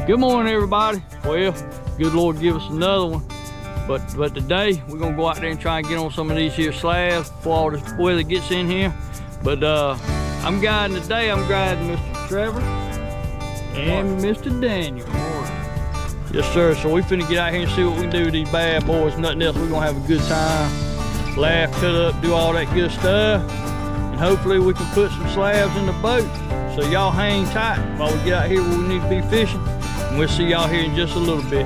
Good morning, everybody. Well, good Lord give us another one. But today we're gonna go out there and try and get on some of these here slabs before all this weather gets in here. But I'm guiding today. I'm guiding Mr. Trevor and Mr. Daniel. Yes, sir. So we finna get out here and see what we can do with these bad boys. Nothing else. We're gonna have a good time, laugh, cut up, do all that good stuff, and hopefully we can put some slabs in the boat. So y'all hang tight while we get out here where we need to be fishing, and we'll see y'all here in just a little bit.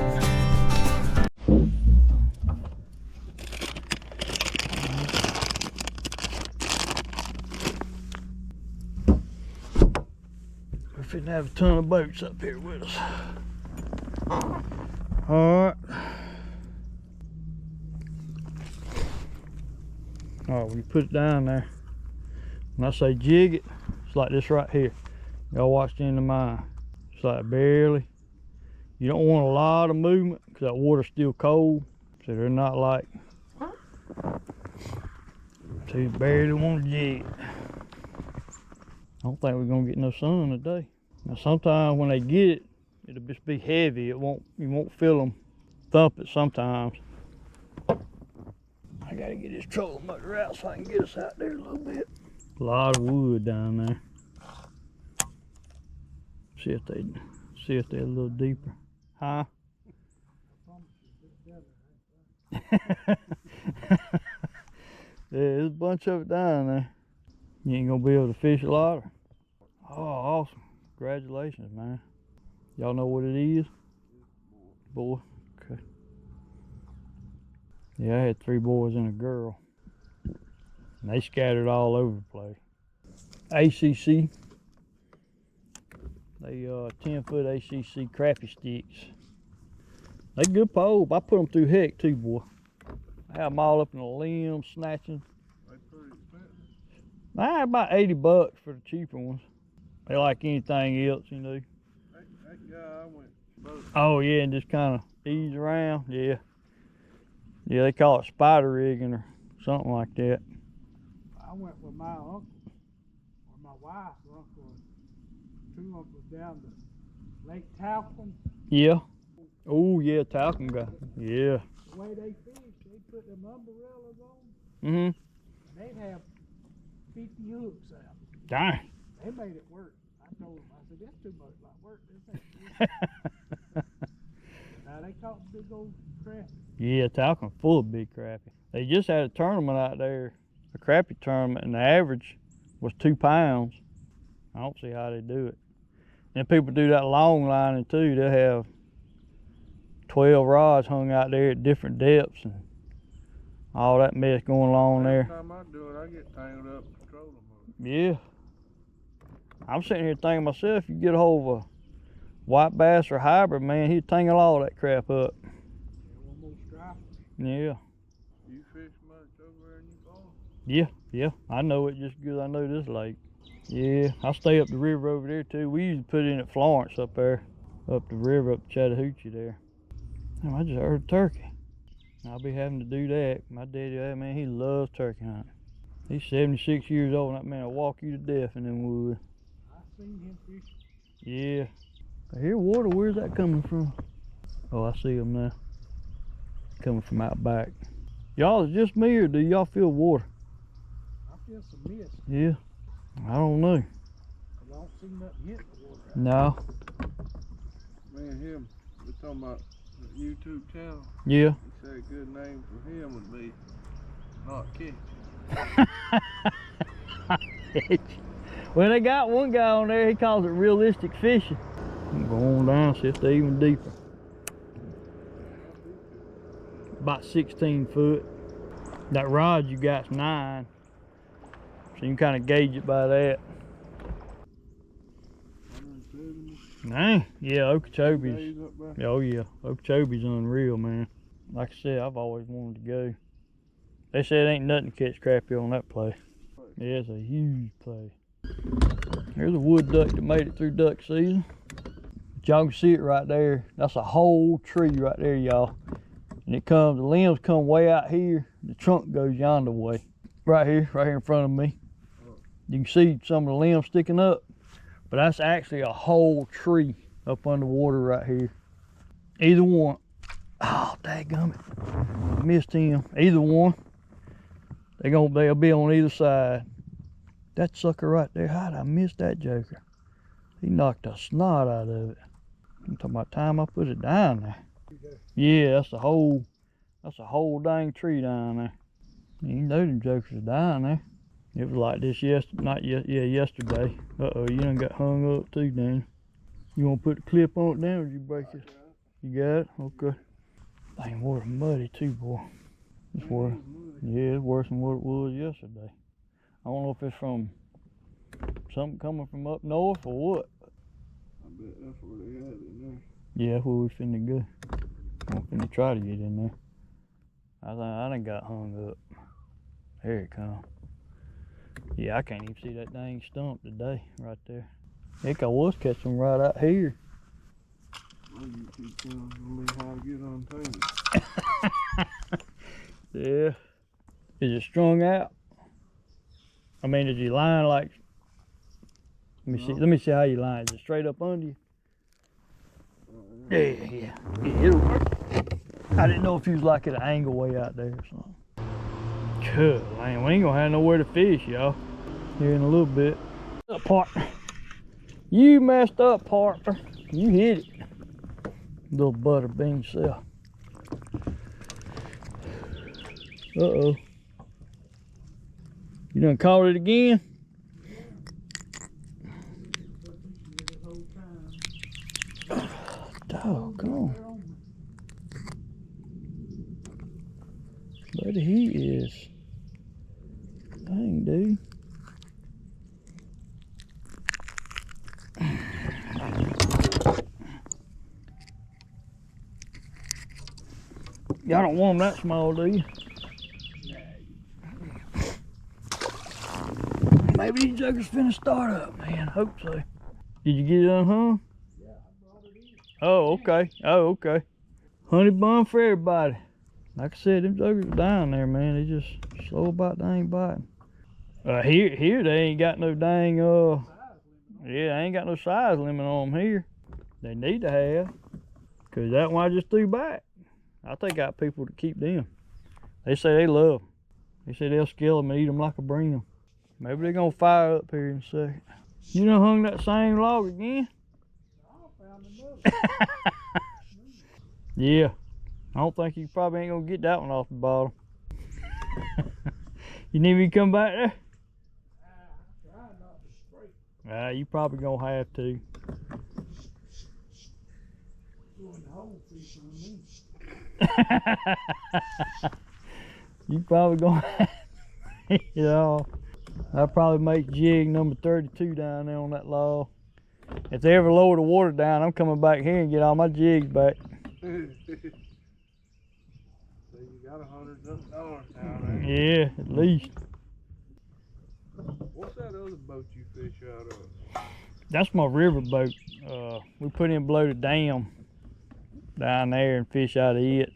We're finna have a ton of boats up here with us. Alright. Alright, when you put it down there, when I say jig it, it's like this right here. Y'all watch the end of mine. It's like barely. You don't want a lot of movement because that water's still cold. So they're not like, so you barely want to jig it. I don't think we're gonna get no sun today. Now sometimes when they get it, it'll just be heavy. You won't feel them thump it sometimes. I gotta get this trolling motor out so I can get us out there a little bit. A lot of wood down there. See if they're a little deeper. Huh? Yeah, there's a bunch of it down there. You ain't gonna be able to fish a lot. Oh, awesome. Congratulations, man. Y'all know what it is? Boy. Okay. Yeah, I had 3 boys and a girl. And they scattered all over the place. ACC. They 10-foot ACC crappie sticks. They good pole. I put them through heck too, boy. I have them all up in the limbs, snatching. They pretty expensive. Nah, about 80 bucks for the cheaper ones. They like anything else, you know. That guy I went boat. Oh yeah, and just kind of ease around. Yeah. Yeah, they call it spider rigging or something like that. I went with my uncle, or my wife's uncle, 2 uncles down to Lake Talcum. Yeah. Oh yeah, Talcum guy. Yeah. The way they fish, they put them umbrellas on. Mm-hmm. And they'd have 50 hooks out. Dang. They made it work. I told them, I said, that's too much like work. This ain't Now they caught big old crappie. Yeah, Talcum full of big crappie. They just had a tournament out there, a crappie tournament, and the average was 2 pounds. I don't see how they do it. And people do that long lining too. They'll have 12 rods hung out there at different depths and all that mess going along there. Every time I do it, I get tangled up and trolling them. Yeah. I'm sitting here thinking myself, you get a hold of a white bass or hybrid, man, he'd tangle all that crap up. One more stripe. Yeah. You fish much over there in your farm? Yeah. I know it just good. I know this lake. Yeah, I stay up the river over there too. We used to put in at Florence up there, up the river, up Chattahoochee there. Damn, I just heard a turkey. I'll be having to do that. My daddy, man, he loves turkey hunting. He's 76 years old, and that man will walk you to death in them woods. I seen him fish. Yeah. I hear water. Where's that coming from? Oh, I see them now. Coming from out back. Y'all, is it just me, or do y'all feel water? I feel some mist. Yeah. I don't know. I don't see nothing hit the water. No. Me and him, we're talking about the YouTube channel. Yeah. He said a good name for him would be Not Kitchen. Well, they got one guy on there, he calls it realistic fishing. I'm going down, see if they're even deeper. About 16 foot. That rod you got's 9. So you can kind of gauge it by that. 170. Dang, yeah, Okeechobee's. Oh yeah, Okeechobee's unreal, man. Like I said, I've always wanted to go. They said ain't nothing to catch crappie on that place. Yeah, it's a huge place. Here's a wood duck that made it through duck season. But y'all can see it right there. That's a whole tree right there, y'all. And it comes, the limbs come way out here. The trunk goes yonder way. Right here in front of me. You can see some of the limbs sticking up, but that's actually a whole tree up underwater right here. Either one. Oh, dadgummit. Missed him. Either one. They'll be on either side. That sucker right there, how'd I miss that joker? He knocked the snot out of it. I'm talking about time I put it down there. Yeah, that's a whole dang tree down there. You know them jokers are down there. It was like this yesterday. Uh-oh, you done got hung up too, Dan. You want to put the clip on it down, or did you break it? You got it? Okay. Dang, water muddy too, boy. It's worse. Yeah, it's worse than what it was yesterday. I don't know if it's from something coming from up north or what. I bet that's where they had it in there. Yeah, that's where we finna go. I'm finna try to get in there. I think I done got hung up. There it comes. Yeah, I can't even see that dang stump today, right there. Heck, I was catching right out here. Well, you keep telling me how to get untangled. Yeah. Is it strung out? I mean, is you lying like? Let me see how you line. Is it straight up under you? Yeah, it'll work. I didn't know if you was like at an angle way out there or something. Good, man, we ain't gonna have nowhere to fish, y'all. Here in a little bit. Partner. You messed up, partner. You hit it. Little butter bean self. Uh-oh. You done caught it again? Doggone. But he is. Dang, dude. Y'all don't want them that small, do you? Maybe these jokers finna start up, man. Hope so. Did you get it unhung? Yeah, I brought it in. Oh, okay. Oh, okay. Honey bun for everybody. Like I said, them jokers are down there, man. They just slow about dang biting. Here they ain't got no dang, yeah, they ain't got no size limit on them here. They need to have. Cause that one I just threw back. I think I got people to keep them. They say they love them. They say they'll scale them and eat them like a bream. Maybe they're gonna fire up here in a second. You done hung that same log again? I found another. Yeah. I don't think you probably ain't gonna get that one off the bottom. You need me to come back there? Try not to scrape. You probably gonna have to. Doing the whole fish on me. You probably gonna have to, you know. I'll probably make jig number 32 down there on that log. If they ever lower the water down, I'm coming back here and get all my jigs back. So you got $100 down there. Yeah, at least. What's that other boat you fish out of? That's my river boat. We put in below the dam down there and fish out of it.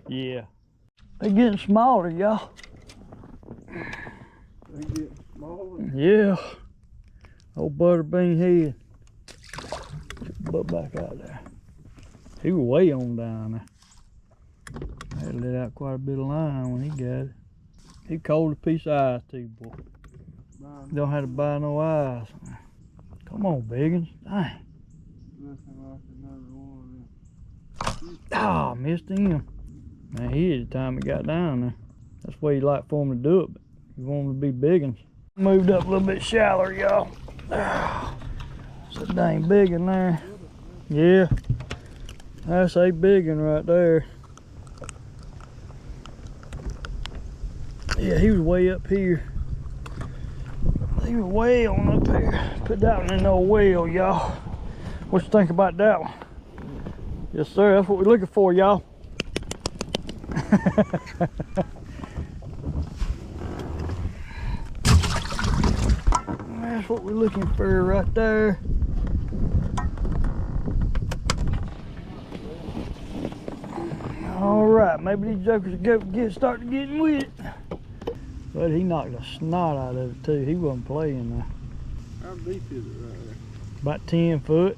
Yeah. They're getting smaller, y'all. They get smaller? Yeah. Old butterbean head. Butt back out there. He was way on down there. I had to let out quite a bit of line when he got it. He cold a piece of ice too, boy. Don't have to buy no ice. Come on, biggins. Dang. Looking like another one. Ah, I missed him. Man, he had the time he got down there. That's the way you like for him to do it, but you want him to be biggins. Moved up a little bit shallower, y'all. It's a dang biggin there. Yeah. That's a biggin right there. Yeah, he was way up here. He was way on up here. Put that one in no well, y'all. What you think about that one? Yes, sir. That's what we're looking for, y'all. That's what we're looking for right there. All right, maybe these jokers will start getting with it. But he knocked the snot out of it too. He wasn't playing there. How deep is it right About 10 foot.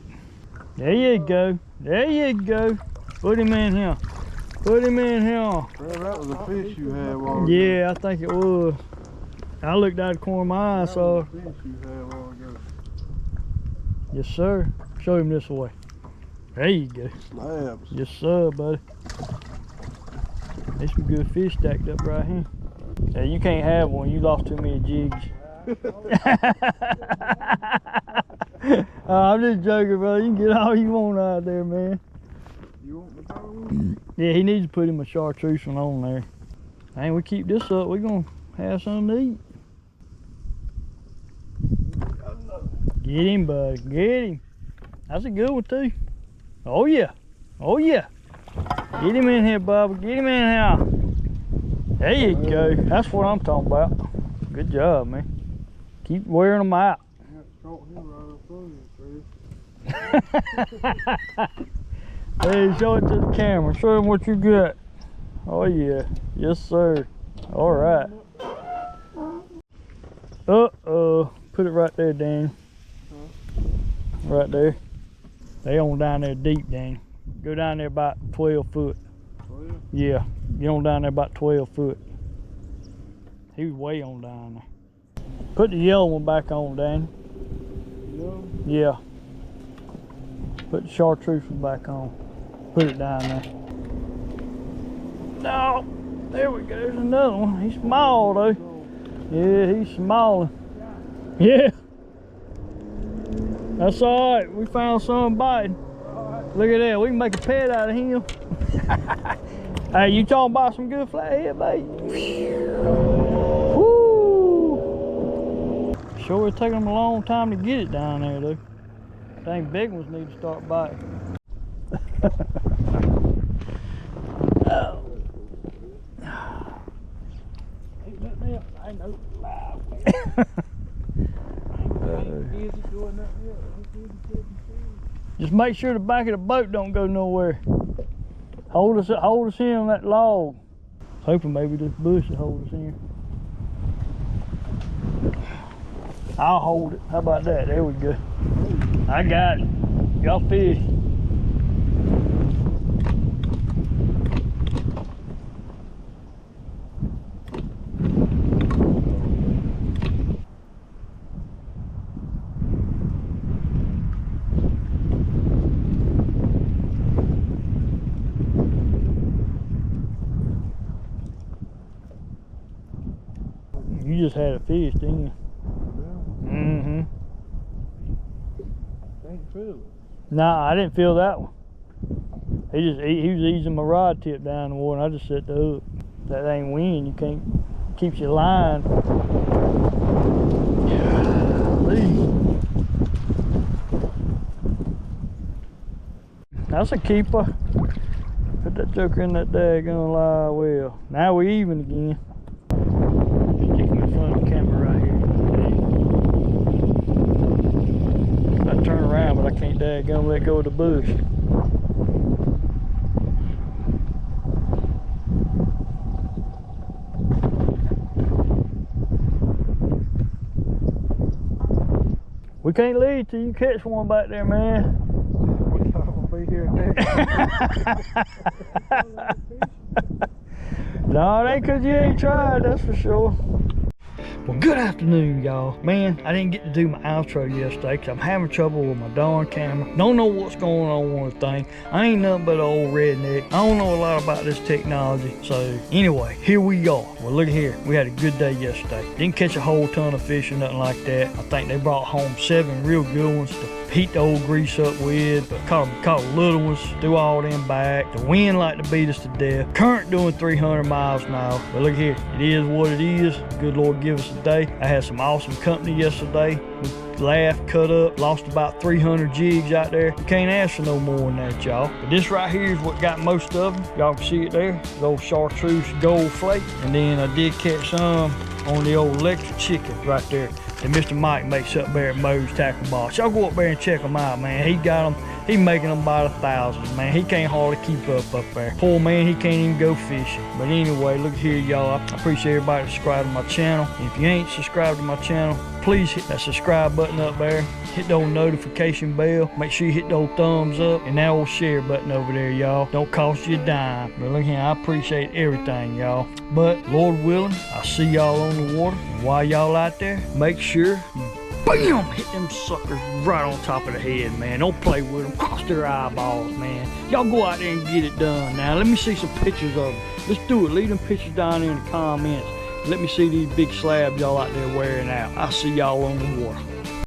There you go. There you go. Put him in here. Put him in here. Well, that was a fish you had while ago. Yeah, I think it was. I looked out the corner of my eye, That so. was a fish you had while ago. Yes, sir. Show him this way. There you go. Slabs. Yes, sir, buddy. There's some good fish stacked up right here. Yeah, you can't have one. You lost too many jigs. I'm just joking, brother. You can get all you want out there, man. You want me to throw one? Yeah, he needs to put him a chartreuse one on there. Man, we keep this up, we're gonna have something to eat. Get him, buddy. Get him. That's a good one, too. Oh, yeah. Oh, yeah. Get him in here, Bubba. Get him in here. There you go. That's what I'm talking about. Good job, man. Keep wearing them out. Hey, show it to the camera. Show him what you got. Oh, yeah. Yes, sir. All right. Uh-oh. Put it right there, Dan. Right there. They on down there deep, Dan. Go down there about 12 foot. Oh, yeah? Yeah. Get on down there about 12 foot. He was way on down there. Put the yellow one back on, Dan. Yellow? Yeah. Put the chartreuse one back on. Put it down there. No. There we go. There's another one. He's small, though. Yeah, he's smaller. Yeah. That's all right. We found something biting. Look at that. We can make a pet out of him. Hey, you talking about some good flathead bait? Woo! Sure, it's taking them a long time to get it down there, though. Dang, big ones need to start biting. Oh. Ain't nothing else. I know. Just make sure the back of the boat don't go nowhere. Hold us in on that log. Hoping maybe this bush will hold us in. I'll hold it. How about that? There we go. I got it. Y'all fish. You just had a fish, didn't you? Mm-hmm. Ain't feel it. Nah, I didn't feel that one. He was easing my rod tip down the water and I just set the hook. That ain't wind, you can't, keeps your line. That's a keeper. Put that joker in that daggone live well. Now we even again. Stick him in front of the camera right here. I turn around, but I can't daggone let go of the bush. We can't leave till you catch one back there, man. I'll be here next. No, it ain't cause you ain't tried, that's for sure. Well, good afternoon, y'all. Man, I didn't get to do my outro yesterday because I'm having trouble with my darn camera. Don't know what's going on with the thing. I ain't nothing but an old redneck. I don't know a lot about this technology. So anyway, here we are. Well, look here. We had a good day yesterday. Didn't catch a whole ton of fish or nothing like that. I think they brought home 7 real good ones to heat the old grease up with, but caught little ones, threw all them back. The wind like to beat us to death. Current doing 300 miles an hour. But look here, it is what it is. Good Lord give us a day. I had some awesome company yesterday. We laughed, cut up, lost about 300 jigs out there. You can't ask for no more than that, y'all. But this right here is what got most of them. Y'all can see it there. The old chartreuse gold flake. And then I did catch some on the old electric chicken right there that Mr. Mike makes up there at Moe's Tackle Box. Y'all go up there and check him out, man. He got them. He making them by the thousands, man. He can't hardly keep up there. Poor man, he can't even go fishing. But anyway, look here, y'all. I appreciate everybody subscribing to my channel. And if you ain't subscribed to my channel, please hit that subscribe button up there. hit the old notification bell. Make sure you hit the old thumbs up and that old share button over there, y'all. Don't cost you a dime. But look here, I appreciate everything, y'all. But Lord willing, I'll see y'all on the water. And while y'all out there, make sure you bam, hit them suckers right on top of the head, man. Don't play with them. Cross their eyeballs, man. Y'all go out there and get it done. Now, let me see some pictures of them. Let's do it. Leave them pictures down there in the comments. Let me see these big slabs y'all out there wearing out. I'll see y'all on the water.